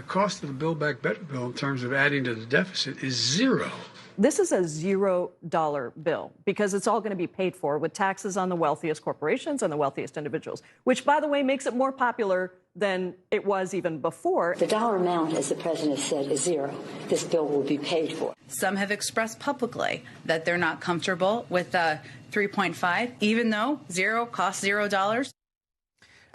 cost of the Build Back Better bill in terms of adding to the deficit is zero. This is a $0 bill because it's all going to be paid for with taxes on the wealthiest corporations and the wealthiest individuals, which, by the way, makes it more popular than it was even before. The dollar amount, as the president said, is zero. This bill will be paid for. Some have expressed publicly that they're not comfortable with 3.5, even though zero costs $0.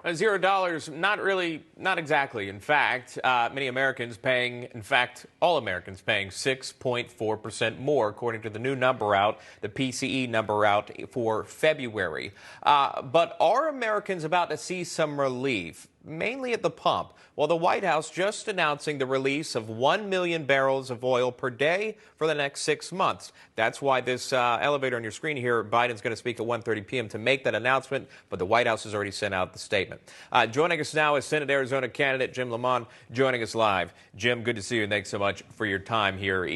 $0, not exactly. In fact, many Americans paying, in fact, all Americans paying 6.4% more, according to the new number out, the PCE number out for February. But are Americans about to see some relief, mainly at the pump? Well, the White House just announcing the release of 1 million barrels of oil per day for the next 6 months. That's why this elevator on your screen here, Biden's going to speak at 1:30 p.m. to make that announcement, but the White House has already sent out the statement. Joining us now is Senate Arizona candidate Jim Lamont, joining us live. Jim, good to see you, and thanks so much for your time here.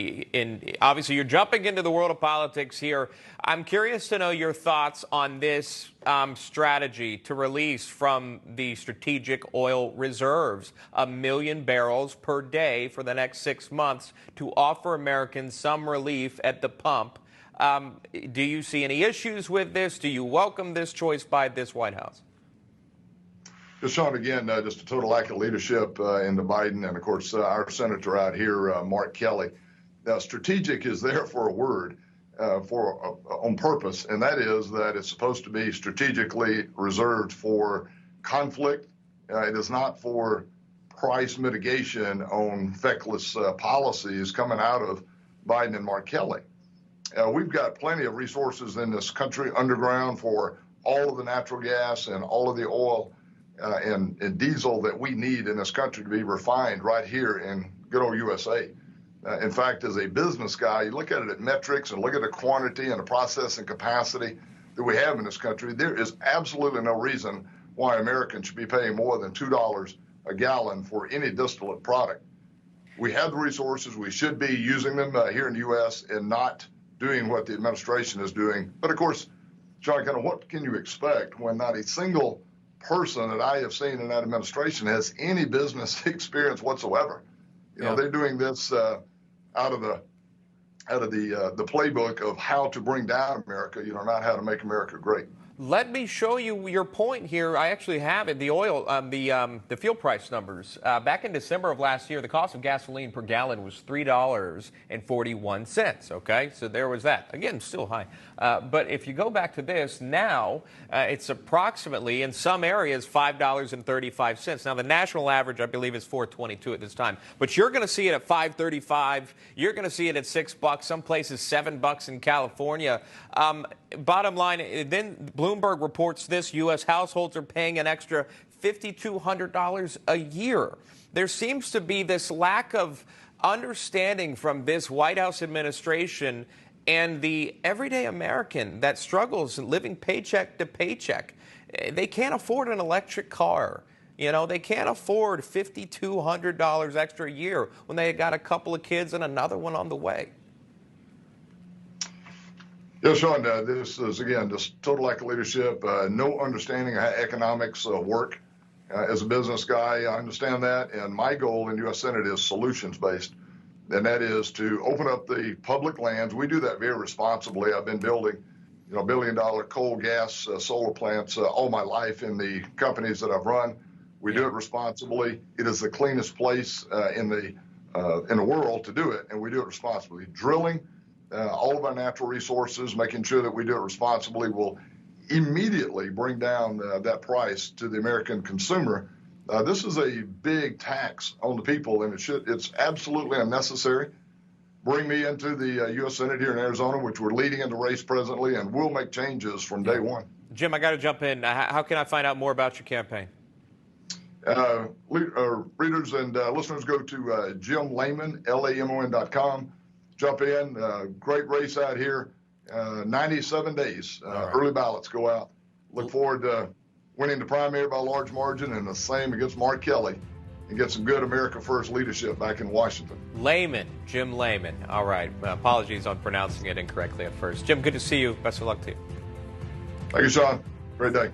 Obviously, you're jumping into the world of politics here. I'm curious to know your thoughts on this strategy to release from the strategic oil reserves 1 million barrels per day for the next 6 months to offer Americans some relief at the pump. Do you see any issues with this? Do you welcome this choice by this White House? Just Sean, again, just a total lack of leadership in the Biden and, of course, our senator out here, Mark Kelly. Now, strategic is there for a word. On purpose, and that is that it's supposed to be strategically reserved for conflict. It is not for price mitigation on feckless policies coming out of Biden and Mark Kelly. We've got plenty of resources in this country underground for all of the natural gas and all of the oil and diesel that we need in this country to be refined right here in good old USA. In fact, as a business guy, you look at it at metrics and look at the quantity and the processing capacity that we have in this country. There is absolutely no reason why Americans should be paying more than $2 a gallon for any distillate product. We have the resources. We should be using them here in the U.S. and not doing what the administration is doing. But, of course, John, kind of what can you expect when not a single person that I have seen in that administration has any business experience whatsoever? You know, they're doing this out of the playbook of how to bring down America, you know, not how to make America great. Let me show you your point here. I actually have it. The oil, the fuel price numbers. Back in December of last year, the cost of gasoline per gallon was $3.41. Okay, so there was that. Again, still high. But if you go back to this now, it's approximately in some areas $5.35. Now the national average, I believe, is $4.22 at this time. But you're going to see it at $5.35. You're going to see it at $6. Some places $7 in California. Bottom line, then Bloomberg reports this: U.S. households are paying an extra $5,200 a year. There seems to be this lack of understanding from this White House administration and the everyday American that struggles living paycheck to paycheck. They can't afford an electric car. You know, they can't afford $5,200 extra a year when they got a couple of kids and another one on the way. Yes, Sean, this is, again, just total lack of leadership, no understanding of how economics work. As a business guy, I understand that, and my goal in U.S. Senate is solutions-based, and that is to open up the public lands. We do that very responsibly. I've been building, you know, billion-dollar coal, gas, solar plants all my life in the companies that I've run. We do it responsibly. It is the cleanest place in the world to do it, and we do it responsibly. Drilling all of our natural resources, making sure that we do it responsibly, will immediately bring down that price to the American consumer. This is a big tax on the people, and it's absolutely unnecessary. Bring me into the U.S. Senate here in Arizona, which we're leading in the race presently, and we'll make changes from day one. Jim, I got to jump in. How can I find out more about your campaign? Readers and listeners, go to JimLamon, LAMON.com. Jump in. Great race out here. 97 days. Right. Early ballots go out. Look forward to winning the primary by a large margin, and the same against Mark Kelly, and get some good America First leadership back in Washington. Lamon, Jim Lamon. All right. Apologies on pronouncing it incorrectly at first. Jim, good to see you. Best of luck to you. Thank you, Sean. Great day.